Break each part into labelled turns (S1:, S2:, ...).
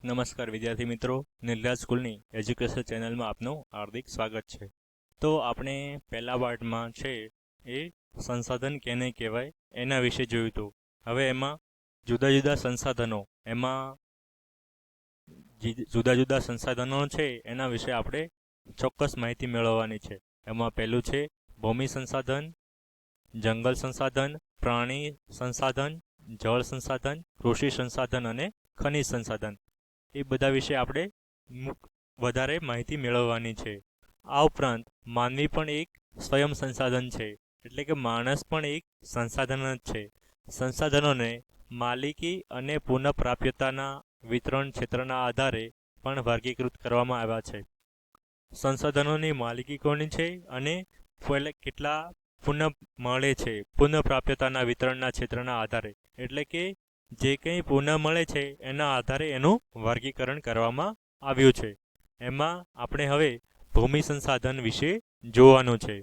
S1: નમસ્કાર વિદ્યાર્થી મિત્રો, નિર્લાજ સ્કૂલની એજ્યુકેશન ચેનલમાં આપનું હાર્દિક સ્વાગત છે. તો આપણે પહેલા પાર્ટમાં છે એ સંસાધન કેને કહેવાય એના વિશે જોયું હતું. હવે એમાં જુદા જુદા સંસાધનો, એમાં જુદા જુદા સંસાધનો છે એના વિશે આપણે ચોક્કસ માહિતી મેળવવાની છે. એમાં પહેલું છે ભૂમિ સંસાધન, જંગલ સંસાધન, પ્રાણી સંસાધન, જળ સંસાધન, કૃષિ સંસાધન અને ખનિજ સંસાધન. એ બધા વિશે આપણે વધારે માહિતી મેળવવાની છે. આ ઉપરાંત માનવી પણ એક સ્વયં સંસાધન છે, એટલે કે માણસ પણ એક સંસાધન જ છે. સંસાધનોને માલિકી અને પુનઃપ્રાપ્યતાના વિતરણ ક્ષેત્રના આધારે પણ વર્ગીકૃત કરવામાં આવ્યા છે. સંસાધનોની માલિકી કોની છે અને કેટલા પુનઃ મળે છે પુનઃપ્રાપ્યતાના વિતરણના ક્ષેત્રના આધારે, એટલે કે જે કંઈ પુનઃ મળે છે એના આધારે એનું વર્ગીકરણ કરવામાં આવ્યું છે. એમાં આપણે હવે ભૂમિ સંસાધન વિશે જોવાનું છે.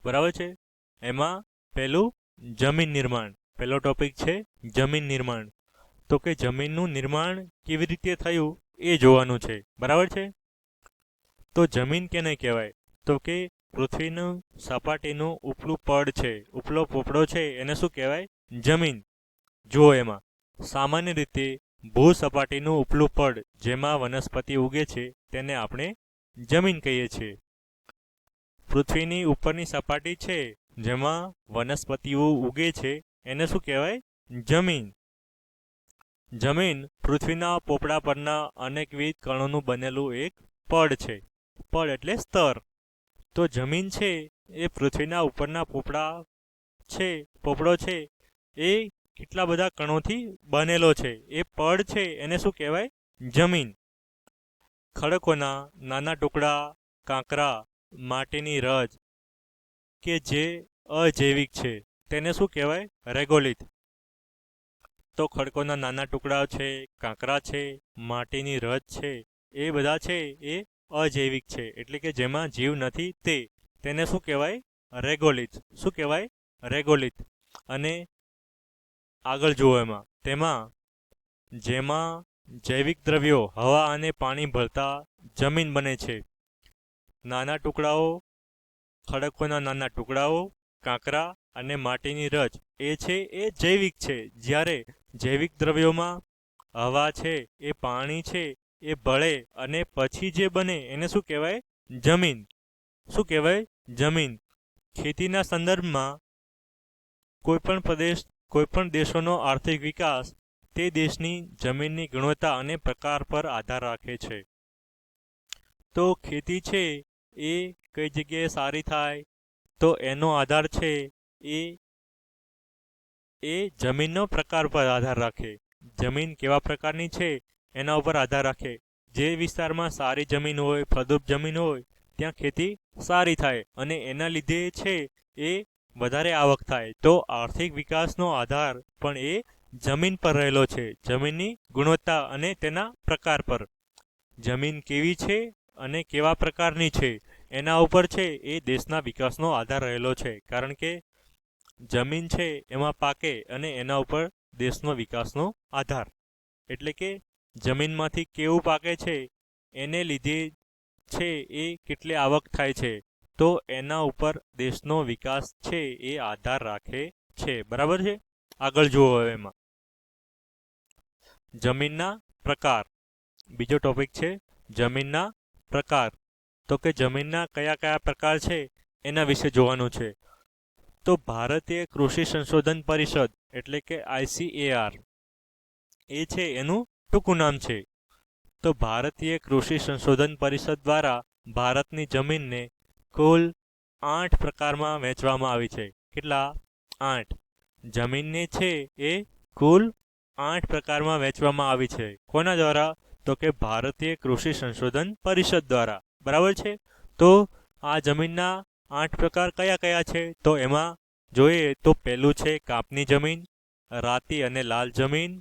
S1: બરાબર છે. એમાં પહેલું જમીન નિર્માણ. પહેલો ટોપિક છે જમીન નિર્માણ. તો કે જમીનનું નિર્માણ કેવી રીતે થયું એ જોવાનું છે. બરાબર છે. તો જમીન કેને કહેવાય? તો કે પૃથ્વીનું સપાટીનું ઉપલું પડ છે, ઉપલો પોપડો છે, એને શું કહેવાય? જમીન. જુઓ, એમાં સામાન્ય રીતે ભૂસપાટીનું ઉપલું પડ જેમાં વનસ્પતિ ઉગે છે તેને આપણે જમીન કહીએ છીએ. પૃથ્વીની ઉપરની સપાટી છે જેમાં વનસ્પતિઓ ઉગે છે એને શું કહેવાય? જમીન. જમીન પૃથ્વીના પોપડા પરના અનેકવિધ કણોનું બનેલું એક પડ છે. પડ એટલે સ્તર. તો જમીન છે એ પૃથ્વીના ઉપરના પોપડો છે એ કેટલા બધા કણોથી બનેલો છે. એ પડ છે એને શું કહેવાય? જમીન. ખડકોના નાના ટુકડા, કાંકરા, માટીની રજ કે જે અજૈવિક છે તેને શું કહેવાય? રેગોલિથ. તો ખડકોના નાના ટુકડા છે, કાંકરા છે, માટીની રજ છે, એ બધા છે એ અજૈવિક છે, એટલે કે જેમાં જીવ નથી તેને શું કહેવાય? રેગોલિથ. શું કહેવાય? રેગોલિથ. અને આગળ જુઓ, જેમાં જૈવિક દ્રવ્યો હવા અને પાણી ભળતા જમીન બને છે. નાના ટુકડાઓ, ખડકોના નાના ટુકડાઓ, કાંકરા અને માટીની રજ એ છે એ જૈવિક છે. જ્યારે જૈવિક દ્રવ્યોમાં હવા છે, એ પાણી છે, એ ભળે અને પછી જે બને એને શું કહેવાય? જમીન. શું કહેવાય? જમીન. ખેતીના સંદર્ભમાં કોઈપણ દેશોનો આર્થિક વિકાસ તે દેશની જમીનની ગુણવત્તા અને પ્રકાર પર આધાર રાખે છે. તો ખેતી છે એ કઈ જગ્યાએ સારી થાય તો એનો આધાર છે એ જમીનનો પ્રકાર પર આધાર રાખે. જમીન કેવા પ્રકારની છે એના ઉપર આધાર રાખે. જે વિસ્તારમાં સારી જમીન હોય, ફળદ્રુપ જમીન હોય, ત્યાં ખેતી સારી થાય અને એના લીધે છે એ વધારે આવક થાય. તો આર્થિક વિકાસનો આધાર પણ એ જમીન પર રહેલો છે, જમીનની ગુણવત્તા અને તેના પ્રકાર પર. જમીન કેવી છે અને કેવા પ્રકારની છે એના ઉપર છે એ દેશના વિકાસનો આધાર રહેલો છે. કારણ કે જમીન છે એમાં પાકે અને એના ઉપર દેશનો વિકાસનો આધાર. એટલે કે જમીનમાંથી કેવું પાકે છે એને લીધે છે એ કેટલી આવક થાય છે, તો એના ઉપર દેશનો વિકાસ છે એ આધાર રાખે છે. બરાબર છે. આગળ જુઓ. હવે એમાં જમીનના પ્રકાર. બીજો ટોપિક છે જમીનના પ્રકાર. તો કે જમીનના કયા કયા પ્રકાર છે એના વિશે જોવાનું છે. તો ભારતીય કૃષિ સંશોધન પરિષદ એટલે કે ICAR એ છે એનું ટૂંકું નામ છે. તો ભારતીય કૃષિ સંશોધન પરિષદ દ્વારા ભારતની જમીનને કુલ 8 પ્રકારમાં વહેંચવામાં આવી છે. કેટલા? 8. જમીનને છે એ કુલ 8 પ્રકારમાં વહેંચવામાં આવી છે. કોના દ્વારા? તો કે ભારતીય કૃષિ સંશોધન પરિષદ દ્વારા. બરાબર છે. તો આ જમીનના 8 પ્રકાર કયા કયા છે? તો એમાં જોઈએ તો પહેલું છે કાપની જમીન, રાતી અને લાલ જમીન.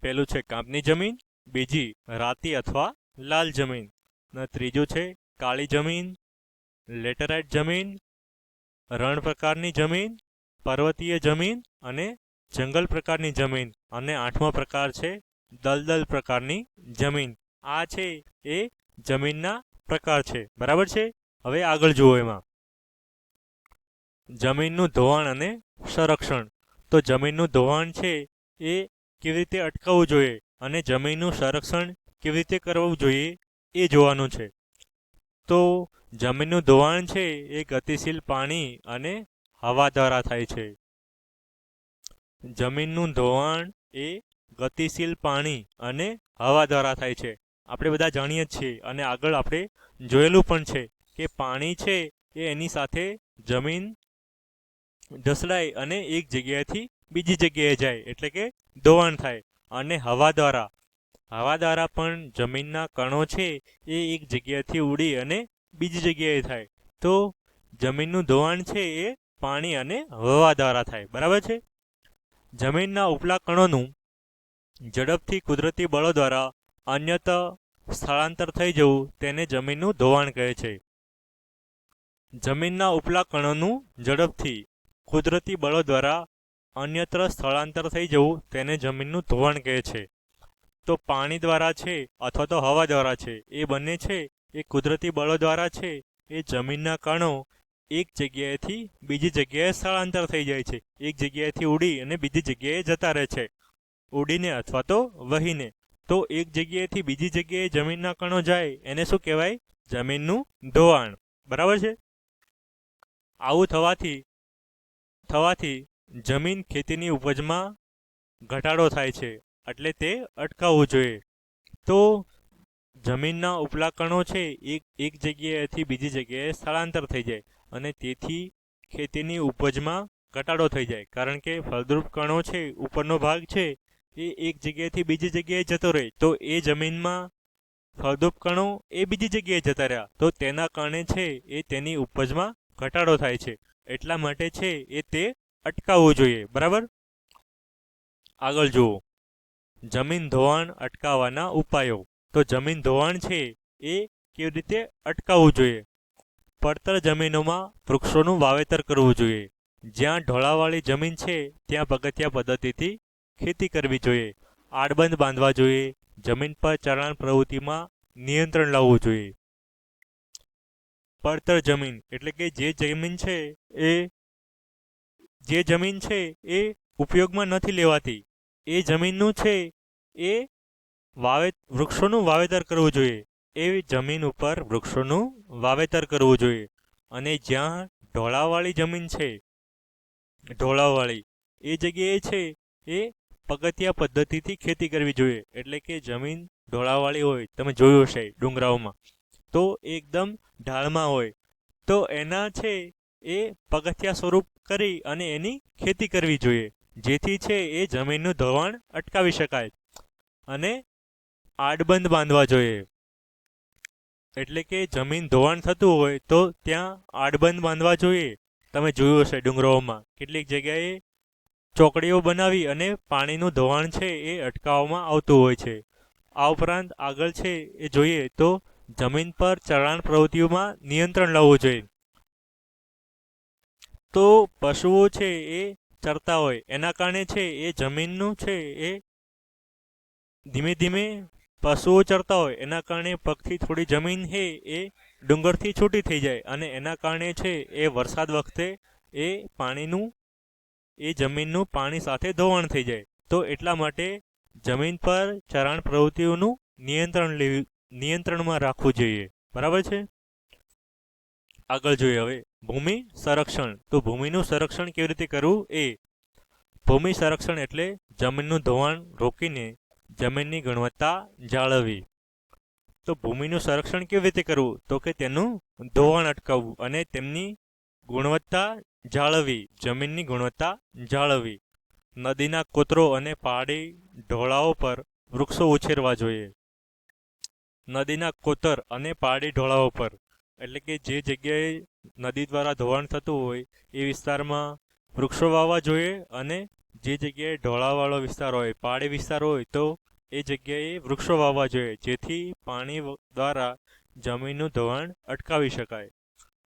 S1: પહેલું છે કાપની જમીન, બીજી રાતી અથવા લાલ જમીન, અને ત્રીજું છે કાળી જમીન, લેટેરાઇટ જમીન, રણ પ્રકારની જમીન, પર્વતીય જમીન અને જંગલ પ્રકારની જમીન, અને 8મો પ્રકાર છે દલદલ પ્રકારની જમીન. આ છે એ જમીનના પ્રકાર છે. બરાબર છે. હવે આગળ જુઓ એમાં જમીનનું ધોવાણ અને સંરક્ષણ. તો જમીનનું ધોવાણ છે એ કેવી રીતે અટકાવવું જોઈએ અને જમીનનું સંરક્ષણ કેવી રીતે કરવું જોઈએ એ જોવાનું છે. તો જમીનનું ધોવાણ છે એ ગતિશીલ પાણી અને હવા દ્વારા થાય છે. જમીનનું ધોવાણ એ ગતિશીલ પાણી અને હવા દ્વારા થાય છે. આપણે બધા જાણીએ જ છીએ અને આગળ આપણે જોયેલું પણ છે કે પાણી છે એ એની સાથે જમીન ઢસડાય અને એક જગ્યાએથી બીજી જગ્યાએ જાય એટલે કે ધોવાણ થાય. અને હવા દ્વારા પણ જમીનના કણો છે એ એક જગ્યાએથી ઉડી અને બીજી જગ્યાએ થાય. તો જમીનનું ધોવાણ છે એ પાણી અને હવા દ્વારા થાય. બરાબર છે. જમીનના ઉપલા કણોનું ઝડપથી કુદરતી બળો દ્વારા અન્યત્ર સ્થળાંતર થઈ જવું તેને જમીનનું ધોવાણ કહે છે. જમીનના ઉપલા કણોનું ઝડપથી કુદરતી બળો દ્વારા અન્યત્ર સ્થળાંતર થઈ જવું તેને જમીનનું ધોવાણ કહે છે. તો પાણી દ્વારા છે અથવા તો હવા દ્વારા છે એ બંને છે એ કુદરતી બળો દ્વારા છે એ જમીનના કણો એક જગ્યાએથી બીજી જગ્યાએ સ્થળાંતર થઈ જાય છે. એક જગ્યાએથી ઉડી અને બીજી જગ્યાએ જતા રહે છે, ઉડીને અથવા તો વહીને. તો એક જગ્યાએથી બીજી જગ્યાએ જમીનના કણો જાય એને શું કહેવાય? જમીનનું ધોવાણ. બરાબર છે. આવું થવાથી જમીન ખેતીની ઉપજમાં ઘટાડો થાય છે એટલે તે અટકાવવું જોઈએ. તો જમીનના ઉપલા કણો છે એક જગ્યાએથી બીજી જગ્યાએ સ્થળાંતર થઈ જાય અને તેથી ખેતીની ઉપજમાં ઘટાડો થઈ જાય. કારણ કે ફળદ્રુપ કણો છે ઉપરનો ભાગ છે એ એક જગ્યાએથી બીજી જગ્યાએ જતો રહે તો એ જમીનમાં ફળદ્રુપ કણો એ બીજી જગ્યાએ જતા રહ્યા તો તેના કારણે છે એ તેની ઉપજમાં ઘટાડો થાય છે. એટલા માટે છે એ તે અટકાવવું જોઈએ. બરાબર. આગળ જુઓ જમીન ધોવાણ અટકાવવાના ઉપાયો. તો જમીન ધોવાણ છે એ કેવી રીતે અટકાવવું જોઈએ? પડતર જમીનોમાં વૃક્ષોનું વાવેતર કરવું જોઈએ. જ્યાં ઢોળાવાળી જમીન છે ત્યાં પગથિયા પદ્ધતિથી ખેતી કરવી જોઈએ. આડબંધ બાંધવા જોઈએ. જમીન પર ચરાણ પ્રવૃત્તિમાં નિયંત્રણ લાવવું જોઈએ. પડતર જમીન એટલે કે જે જમીન છે એ ઉપયોગમાં નથી લેવાતી એ જમીનનું છે એ વૃક્ષોનું વાવેતર કરવું જોઈએ. એવી જમીન ઉપર વૃક્ષોનું વાવેતર કરવું જોઈએ. અને જ્યાં ઢોળાવવાળી જમીન છે એ જગ્યાએ છે એ પગથિયા પદ્ધતિથી ખેતી કરવી જોઈએ. એટલે કે જમીન ઢોળાવવાળી હોય, તમે જોયું હશે ડુંગરાઓમાં, તો એકદમ ઢાળમાં હોય તો એના છે એ પગથિયા સ્વરૂપ કરી અને એની ખેતી કરવી જોઈએ. જેથી છે એ જમીનનું ધોવાણ અટકાવી શકાય. અને આડબંધ બાંધવા જોઈએ. એટલે કે જમીન ધોવાણ થતું હોય તો ત્યાં આડબંધ બાંધવા જોઈએ. તમે જોયું હશે ડુંગરાઓમાં કેટલીક જગ્યાએ ચોકડીઓ બનાવી અને પાણીનું ધોવાણ છે એ અટકાવવામાં આવતું હોય છે. આ ઉપરાંત આગળ છે એ જોઈએ તો જમીન પર ચરાણ પ્રવૃત્તિઓમાં નિયંત્રણ લાવવું જોઈએ. તો પશુઓ છે એ ચરતા હોય એના કારણે છે એ જમીનનું છે એ ધીમે ધીમે પશુઓ ચરતા હોય એના કારણે પગથી થોડી જમીન છે એ ડુંગરથી છૂટી થઈ જાય અને એના કારણે છે એ વરસાદ વખતે એ જમીનનું પાણી સાથે ધોવાણ થઈ જાય. તો એટલા માટે જમીન પર ચરાણ પ્રવૃત્તિઓનું નિયંત્રણમાં રાખવું જોઈએ. બરાબર છે. આગળ જોઈએ હવે ભૂમિ સંરક્ષણ. તો ભૂમિનું સંરક્ષણ કેવી રીતે કરવું એ. ભૂમિ સંરક્ષણ એટલે જમીનનું ધોવાણ રોકીને જમીનની ગુણવત્તા જાળવવી. તો ભૂમિનું સંરક્ષણ કેવી રીતે કરવું? તો કે તેનું ધોવાણ અટકાવવું અને તેમની ગુણવત્તા જાળવવી. જમીનની ગુણવત્તા જાળવવી. નદીના કોતરો અને પહાડી ઢોળાવો પર વૃક્ષો ઉછેરવા જોઈએ. નદીના કોતર અને પહાડી ઢોળાવો પર એટલે કે જે જગ્યાએ નદી દ્વારા ધોવાણ થતું હોય એ વિસ્તારમાં વૃક્ષો વાવવા જોઈએ. અને જે જગ્યાએ ઢોળાવવાળો વિસ્તાર હોય, પહાડી વિસ્તાર હોય તો એ જગ્યાએ વૃક્ષો વાવવા જોઈએ. જેથી પાણી દ્વારા જમીનનું ધોવાણ અટકાવી શકાય.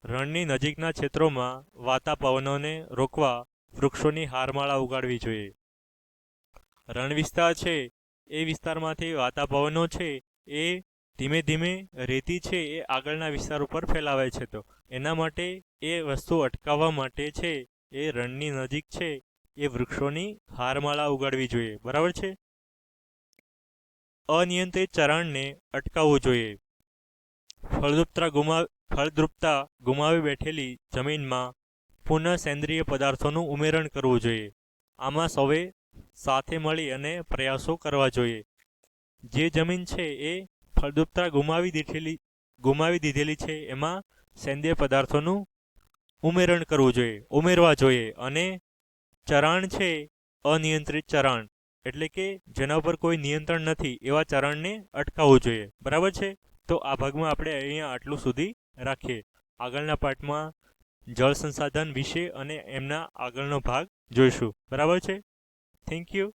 S1: રણની નજીકના ક્ષેત્રોમાં વાતા પવનોને રોકવા વૃક્ષોની હારમાળા ઉગાડવી જોઈએ. રણ વિસ્તાર છે એ વિસ્તારમાંથી વાતાવરણો છે એ ધીમે ધીમે રેતી છે એ આગળના વિસ્તાર ઉપર ફેલાવાય છે. તો એના માટે એ વસ્તુ અટકાવવા માટે છે એ રણની નજીક છે એ વૃક્ષોની હારમાળા ઉગાડવી જોઈએ. બરાબર છે. અનિયંત્રિત ચરણને અટકાવવું જોઈએ. ફળદ્રુપતા ગુમાવી બેઠેલી જમીનમાં પુનઃ સેન્દ્રિય પદાર્થોનું ઉમેરણ કરવું જોઈએ. આમાં સૌએ સાથે મળી અને પ્રયાસો કરવા જોઈએ. જે જમીન છે એ ફળદ્રુપતા ગુમાવી દીધેલી છે એમાં સેન્દ્રિય પદાર્થોનું ઉમેરવા જોઈએ. અને ચરાણ છે અનિયંત્રિત ચરાણ એટલે કે જેના ઉપર કોઈ નિયંત્રણ નથી એવા ચરણને અટકાવવું જોઈએ. બરાબર છે. તો આ ભાગમાં આપણે અહીંયા આટલું સુધી રાખીએ. આગળના પાર્ટમાં જળ સંસાધન વિશે અને એમના આગળનો ભાગ જોઈશું. બરાબર છે. Thank you.